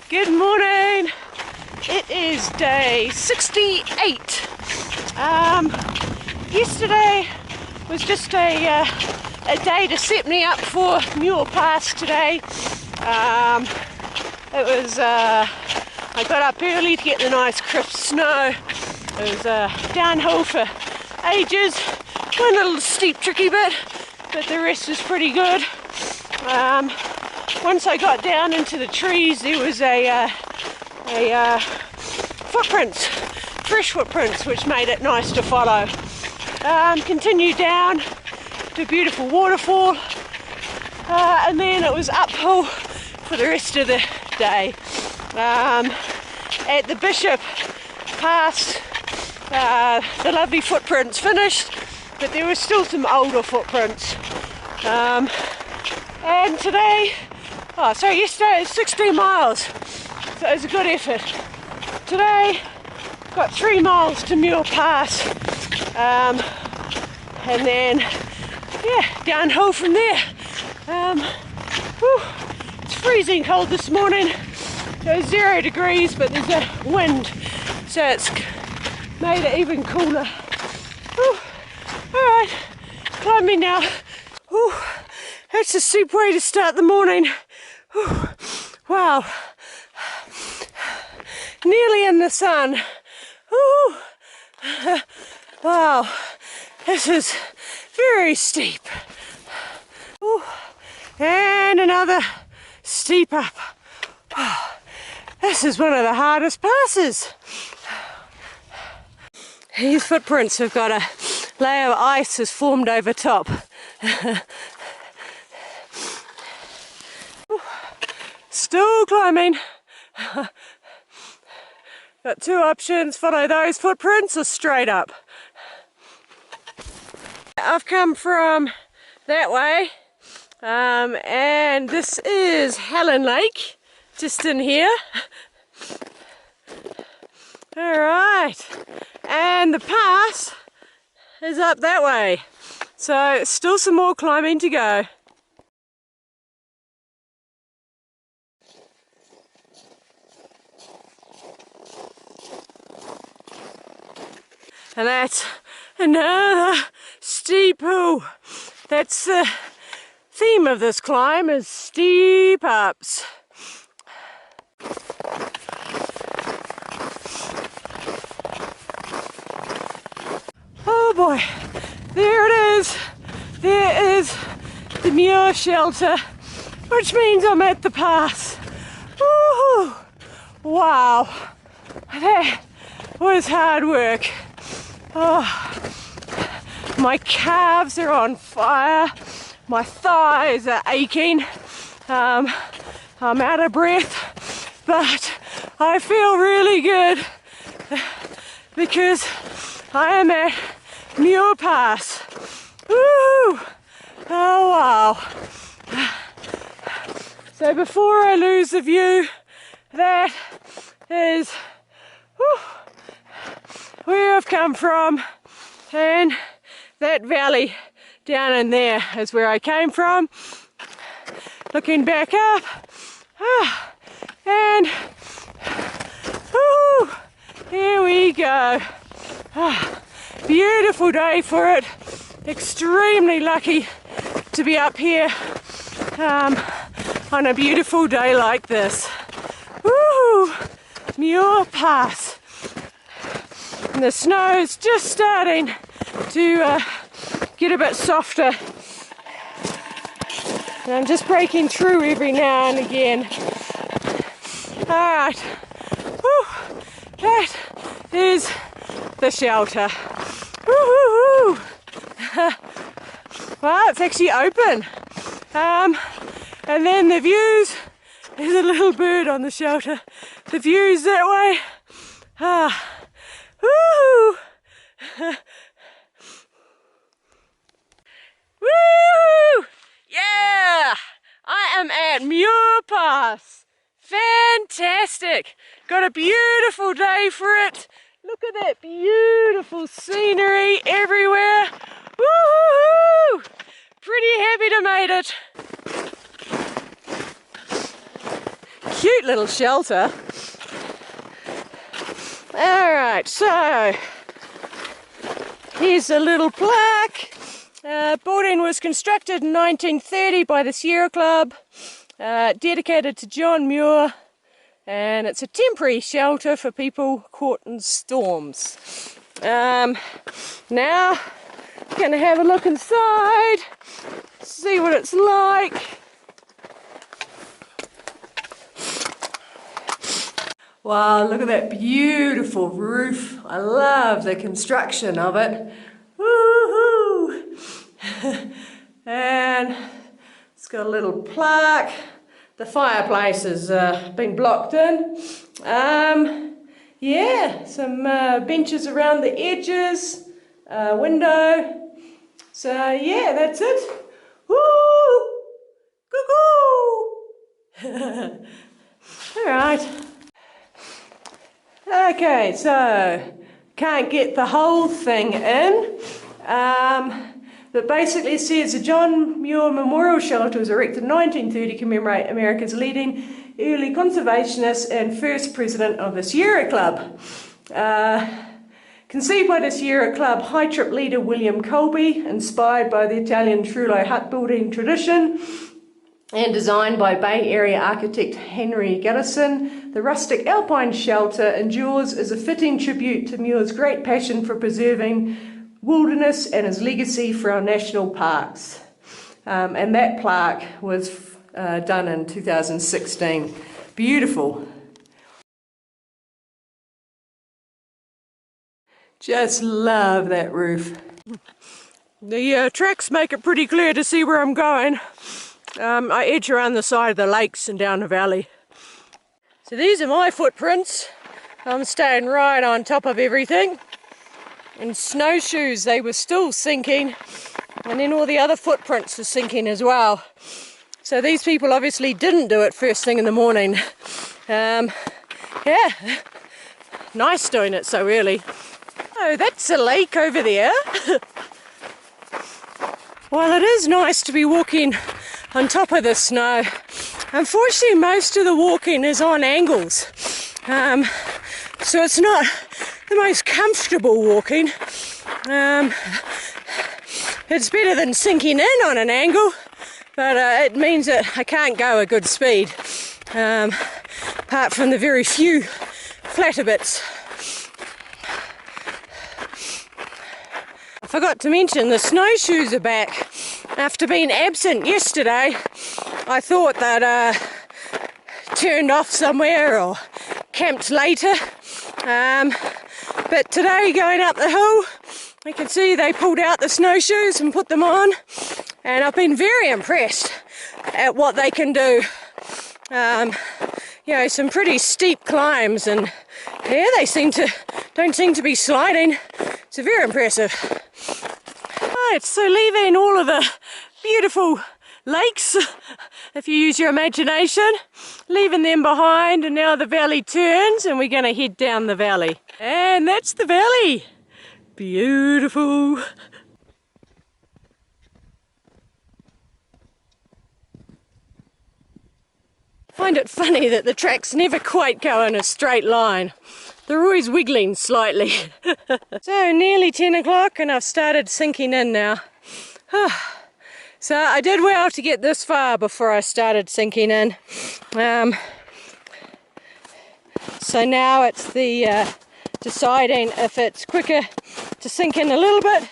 Good morning. It is day 68. Yesterday was just a day to set me up for Muir Pass today. I got up early to get the nice crisp snow. It was downhill for ages. One little steep tricky bit, but the rest was pretty good. Once I got down into the trees, there was footprints, fresh footprints, which made it nice to follow. Continued down to a beautiful waterfall, and then it was uphill for the rest of the day. At the Bishop Pass, the lovely footprints finished, but there were still some older footprints. And today, yesterday was 16 miles, so it was a good effort. Today, got 3 miles to Muir Pass, and then, downhill from there. It's freezing cold this morning. It was 0 degrees, but there's a wind, so it's made it even cooler. Alright, climbing now. That's a steep way to start the morning. Wow. Nearly in the sun. Wow, this is very steep. And another steep up. This is one of the hardest passes. These footprints have got a layer of ice has formed over top. Still climbing. Got 2 options, follow those footprints or straight up. I've come from that way, and this is Helen Lake, just in here. Alright, and the pass is up that way, so still some more climbing to go. And that's another steep hill. That's the theme of this climb, is steep ups. Oh boy, there it is. There is the Muir shelter, which means I'm at the pass. Woohoo! Wow, that was hard work. Oh, my calves are on fire, my thighs are aching, I'm out of breath, but I feel really good because I am at Muir Pass. Woo! Oh wow. So before I lose the view, that is where I've come from, and that valley down in there is where I came from. Looking back up, and here we go. Beautiful day for it. Extremely lucky to be up here on a beautiful day like this. Woo! Muir Pass. And the snow is just starting to get a bit softer. And I'm just breaking through every now and again. Alright, that is the shelter. Woo-hoo-hoo. Well, it's actually open. And then the views, there's a little bird on the shelter. The views that way. Woo! Woo! Yeah! I am at Muir Pass. Fantastic! Got a beautiful day for it. Look at that beautiful scenery everywhere. Woo! Pretty happy to made it. cute little shelter. Alright, so here's a little plaque. Building was constructed in 1930 by the Sierra Club, dedicated to John Muir, and it's a temporary shelter for people caught in storms. Now, I'm going to have a look inside, see what it's like. Wow, look at that beautiful roof. I love the construction of it. Woohoo! And it's got a little plaque. The fireplace has been blocked in. Yeah, some benches around the edges, window. So yeah, that's it. Woo! Cuckoo! Alright. Okay, so can't get the whole thing in. But basically it says the John Muir Memorial Shelter was erected in 1930 to commemorate America's leading early conservationist and first president of the Sierra Club. Conceived by the Sierra Club high trip leader William Colby, inspired by the Italian Trullo hut building tradition, and designed by Bay Area architect Henry Garrison, the rustic alpine shelter endures as a fitting tribute to Muir's great passion for preserving wilderness and his legacy for our national parks. And that plaque was done in 2016. Beautiful. Just love that roof. The tracks make it pretty clear to see where I'm going. I edge around the side of the lakes and down the valley. So these are my footprints. I'm staying right on top of everything. And snowshoes, they were still sinking, and then all the other footprints were sinking as well. So these people obviously didn't do it first thing in the morning. Yeah, nice doing it so early. Oh, that's a lake over there. Well, it is nice to be walking on top of the snow. Unfortunately, most of the walking is on angles, so it's not the most comfortable walking. It's better than sinking in on an angle, but it means that I can't go a good speed, apart from the very few flatter bits. I forgot to mention the snowshoes are back. After being absent yesterday, I thought that turned off somewhere or camped later. But today, going up the hill, you can see they pulled out the snowshoes and put them on, and I've been very impressed at what they can do. You know, some pretty steep climbs, and yeah, they don't seem to be sliding. It's very impressive. Right, so leaving all of the beautiful lakes, if you use your imagination, leaving them behind, and now the valley turns and we're going to head down the valley. And that's the valley. Beautiful. I find it funny that the tracks never quite go in a straight line. They're always wiggling slightly. So nearly 10 o'clock and I've started sinking in now. So I did well to get this far before I started sinking in. So now it's the deciding if it's quicker to sink in a little bit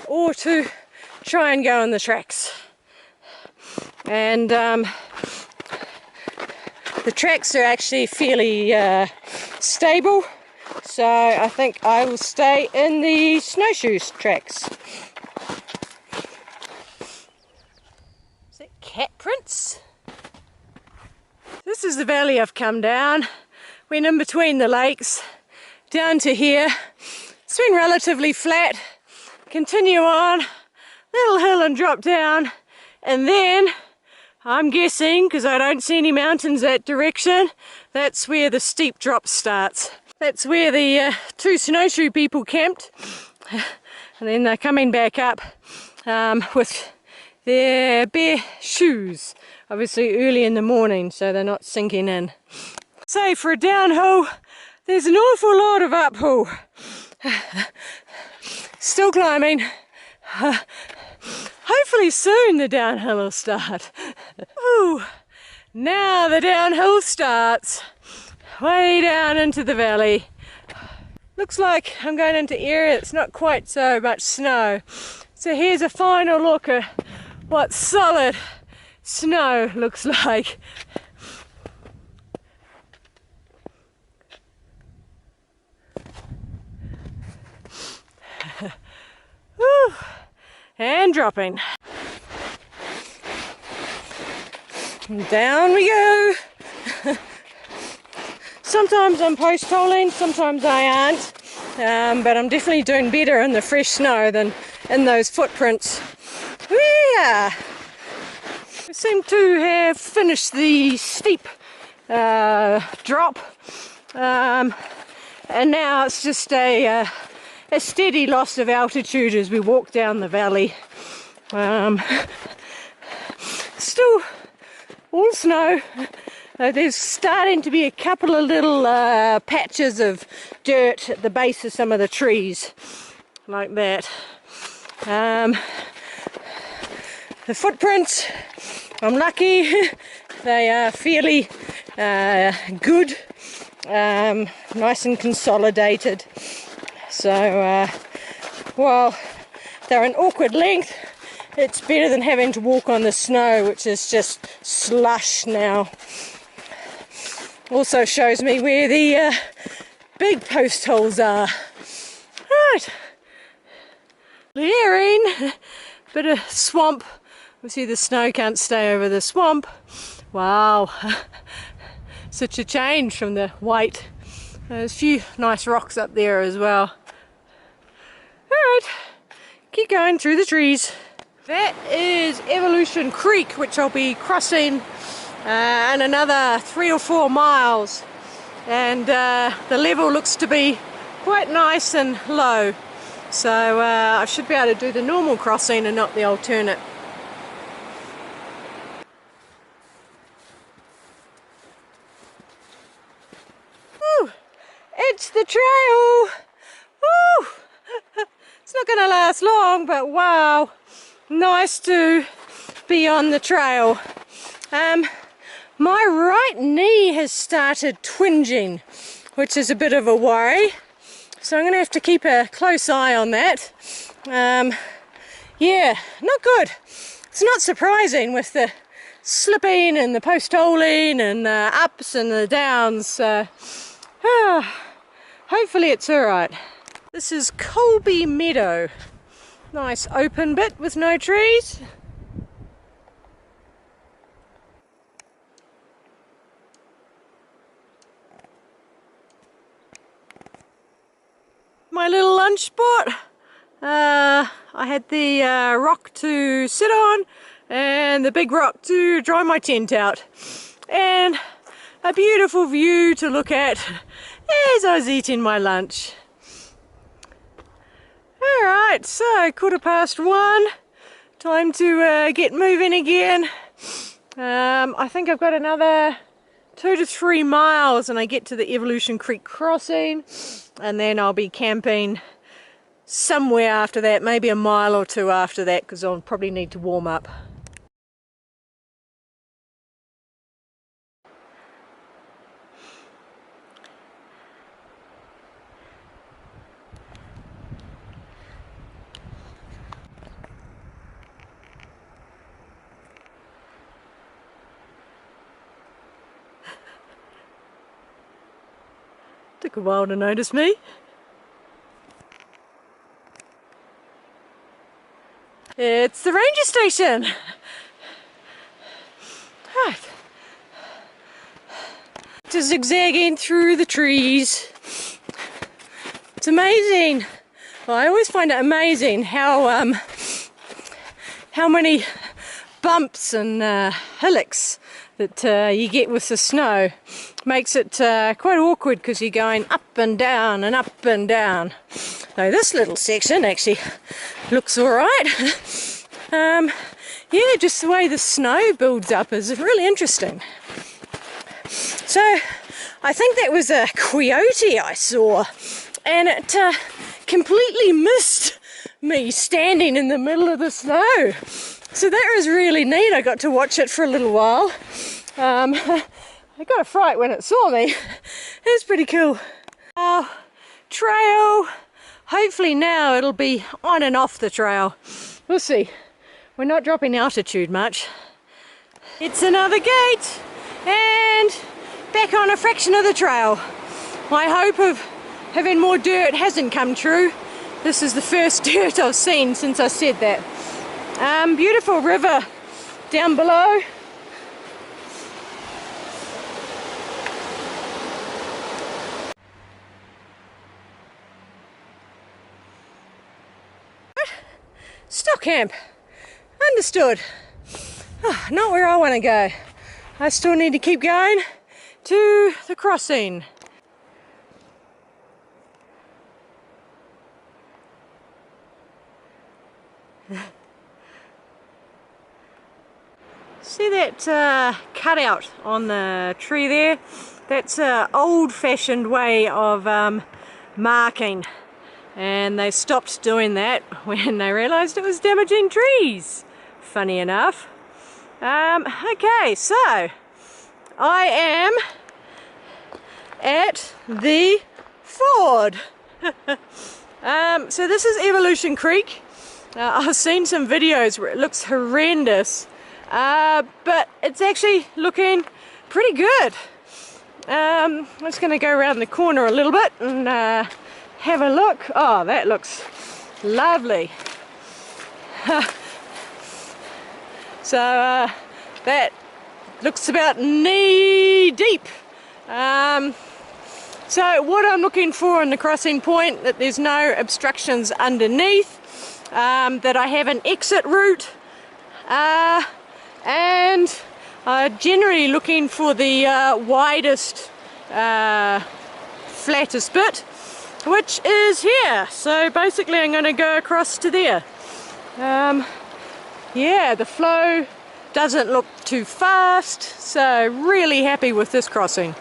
or to try and go on the tracks. And the tracks are actually fairly stable, so I think I will stay in the snowshoes tracks. Is that cat prints? This is the valley I've come down. Went in between the lakes down to here. It's been relatively flat. Continue on, little hill and drop down, and then I'm guessing, because I don't see any mountains that direction, that's where the steep drop starts. That's where the two snowshoe people camped, and then they're coming back up with their bare shoes, obviously early in the morning, so they're not sinking in. So for a downhill, there's an awful lot of uphill. Still climbing. Hopefully soon the downhill will start. Ooh, now the downhill starts. Way down into the valley. Looks like I'm going into area that's not quite so much snow. So here's a final look at what solid snow looks like. Whew. And dropping. And down we go. Sometimes I'm post-holing, sometimes I aren't, but I'm definitely doing better in the fresh snow than in those footprints. Yeah. We seem to have finished the steep drop, and now it's just a steady loss of altitude as we walk down the valley. Still all snow. There's starting to be a couple of little patches of dirt at the base of some of the trees, like that. The footprints, I'm lucky, they are fairly good, nice and consolidated. So while they're an awkward length, it's better than having to walk on the snow, which is just slush now. Also shows me where the big post holes are. Right, clearing, bit of swamp. Obviously the snow can't stay over the swamp. Wow, such a change from the white. There's a few nice rocks up there as well. Alright, keep going through the trees. That is Evolution Creek, which I'll be crossing in another 3 or 4 miles, and the level looks to be quite nice and low, so I should be able to do the normal crossing and not the alternate. Woo, it's the trail. Woo. It's not going to last long, but wow, nice to be on the trail. My right knee has started twinging, which is a bit of a worry, so I'm going to have to keep a close eye on that. Yeah, not good. It's not surprising with the slipping and the post-holing and the ups and the downs. Hopefully it's alright. This is Colby Meadow. Nice open bit with no trees. My little lunch spot. I had the rock to sit on and the big rock to dry my tent out, and a beautiful view to look at as I was eating my lunch. Alright, so 1:15, time to get moving again. I think I've got another 2 to 3 miles and I get to the Evolution Creek crossing, and then I'll be camping somewhere after that, maybe a mile or 2 after that, because I'll probably need to warm up. Took a while to notice me. It's the ranger station. Right. Just zigzagging through the trees. It's amazing. Well, I always find it amazing how many bumps and hillocks that you get with the snow. Makes it quite awkward because you're going up and down and up and down. Now this little section actually looks alright. yeah, just the way the snow builds up is really interesting. So I think that was a coyote I saw, and it completely missed me standing in the middle of the snow. So that was really neat. I got to watch it for a little while. I got a fright when it saw me. It was pretty cool. Trail. Hopefully now it'll be on and off the trail. We'll see. We're not dropping altitude much. It's another gate and back on a fraction of the trail. My hope of having more dirt hasn't come true. This is the first dirt I've seen since I said that. Beautiful river down below. Stock camp. Understood. Oh, not where I want to go. I still need to keep going to the crossing. See that cutout on the tree there? That's an old-fashioned way of marking, and they stopped doing that when they realised it was damaging trees. Funny enough. Okay, so I am at the ford. So this is Evolution Creek. I've seen some videos where it looks horrendous, but it's actually looking pretty good. I'm just going to go around the corner a little bit and have a look. Oh, that looks lovely. So that looks about knee deep. So what I'm looking for in the crossing point, that there's no obstructions underneath, that I have an exit route, and generally looking for the widest, flattest bit, which is here. So basically I'm going to go across to there. Yeah, the flow doesn't look too fast, so really happy with this crossing.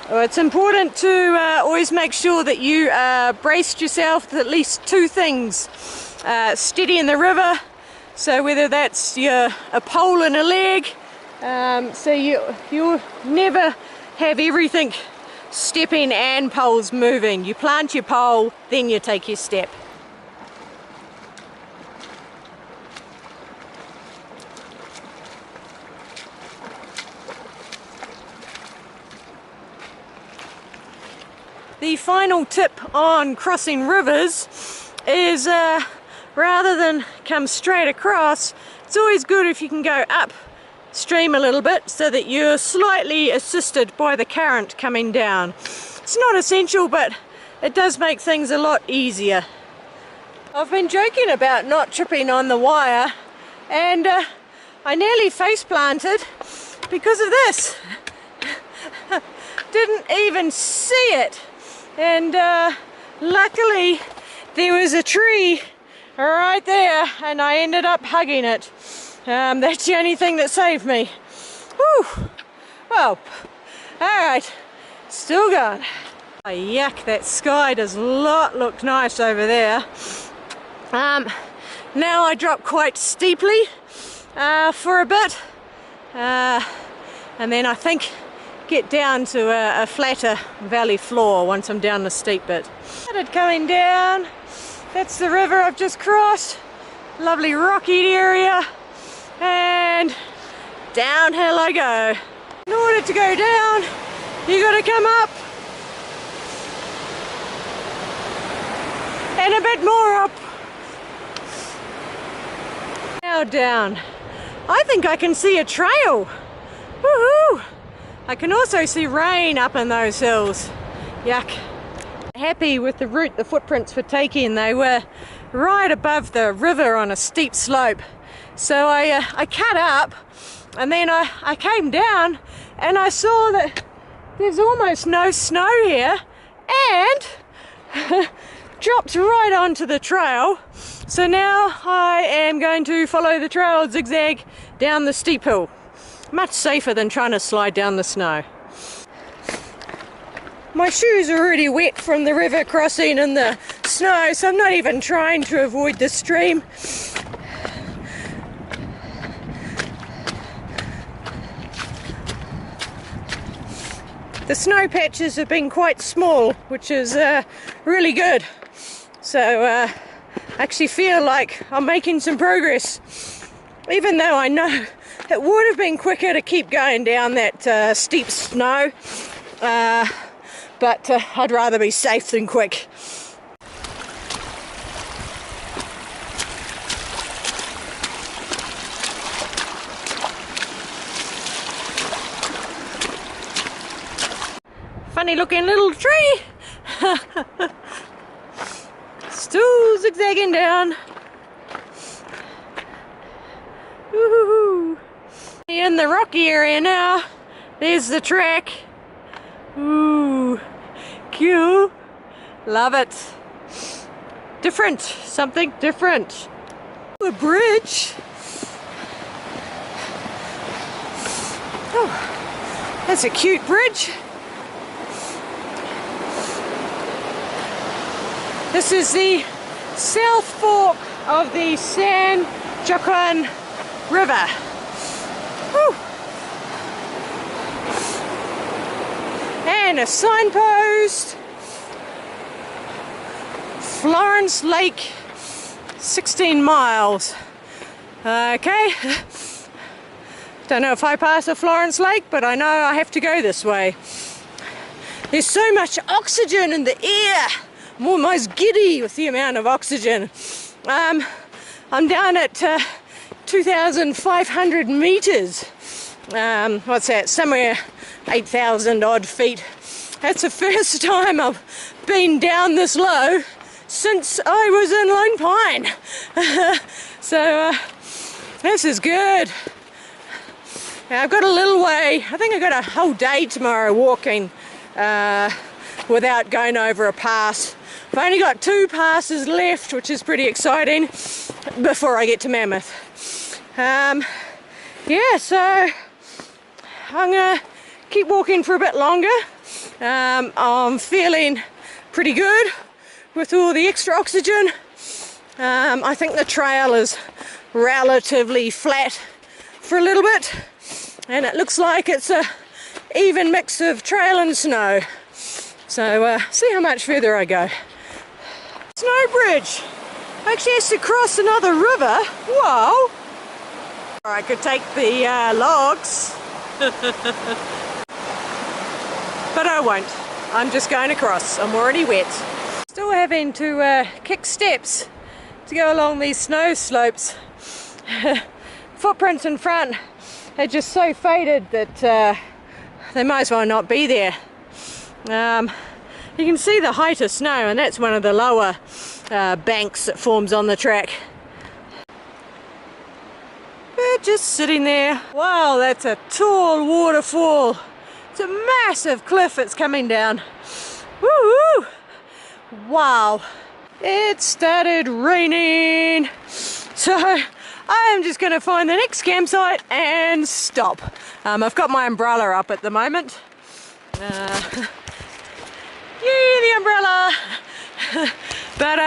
It's important to always make sure that you braced yourself with at least two things. Steady in the river, so whether that's a pole and a leg, so you never have everything stepping and poles moving. You plant your pole, then you take your step. The final tip on crossing rivers is rather than come straight across, it's always good if you can go upstream a little bit so that you're slightly assisted by the current coming down. It's not essential, but it does make things a lot easier. I've been joking about not tripping on the wire, and I nearly face planted because of this. Didn't even see it. And luckily there was a tree right there and I ended up hugging it. That's the only thing that saved me. Whew. Well, alright, still going. Oh, yuck, that sky does not look nice over there. Now I drop quite steeply for a bit, and then I think get down to a flatter valley floor once I'm down the steep bit. Started coming down. That's the river I've just crossed. Lovely rocky area, and downhill I go. In order to go down, you got to come up and a bit more up. Now down. I think I can see a trail. Woohoo! I can also see rain up in those hills. Yuck. Happy with the route the footprints were taking. They were right above the river on a steep slope. So I cut up, and then I came down and I saw that there's almost no snow here, and drops right onto the trail. So now I am going to follow the trail zigzag down the steep hill. Much safer than trying to slide down the snow. My shoes are already wet from the river crossing in the snow, so I'm not even trying to avoid the stream. The snow patches have been quite small, which is really good. So I actually feel like I'm making some progress, even though I know it would have been quicker to keep going down that steep snow, but I'd rather be safe than quick. Funny looking little tree. Still zigzagging down. Woohoo! In the rocky area now. There's the track. Ooh, cool. Love it. Different, something different. A bridge. Oh, that's a cute bridge. This is the South Fork of the San Joaquin River. Whew. And a signpost. Florence Lake, 16 miles. Okay. Don't know if I pass a Florence Lake, but I know I have to go this way. There's so much oxygen in the air. I'm almost giddy with the amount of oxygen. I'm down at 2,500 meters. What's that? Somewhere 8,000 odd feet. That's the first time I've been down this low since I was in Lone Pine. So this is good. I've got a little way. I think I've got a whole day tomorrow walking without going over a pass. I've only got 2 passes left, which is pretty exciting, before I get to Mammoth. Yeah, so I'm gonna keep walking for a bit longer. I'm feeling pretty good with all the extra oxygen. I think the trail is relatively flat for a little bit, and it looks like it's a even mix of trail and snow. So see how much further I go. Snow bridge. Actually has to cross another river. Whoa! Or I could take the logs. But I won't. I'm just going across. I'm already wet. Still having to kick steps to go along these snow slopes. Footprints in front are just so faded that they might as well not be there. You can see the height of snow, and that's one of the lower banks that forms on the track. But just sitting there. Wow, that's a tall waterfall. It's a massive cliff it's coming down. Woo-hoo! Wow. It started raining. So I am just going to find the next campsite and stop. I've got my umbrella up at the moment. Yay, the umbrella! But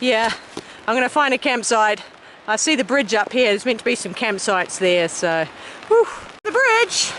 yeah, I'm going to find a campsite. I see the bridge up here. There's meant to be some campsites there, so whew. The bridge!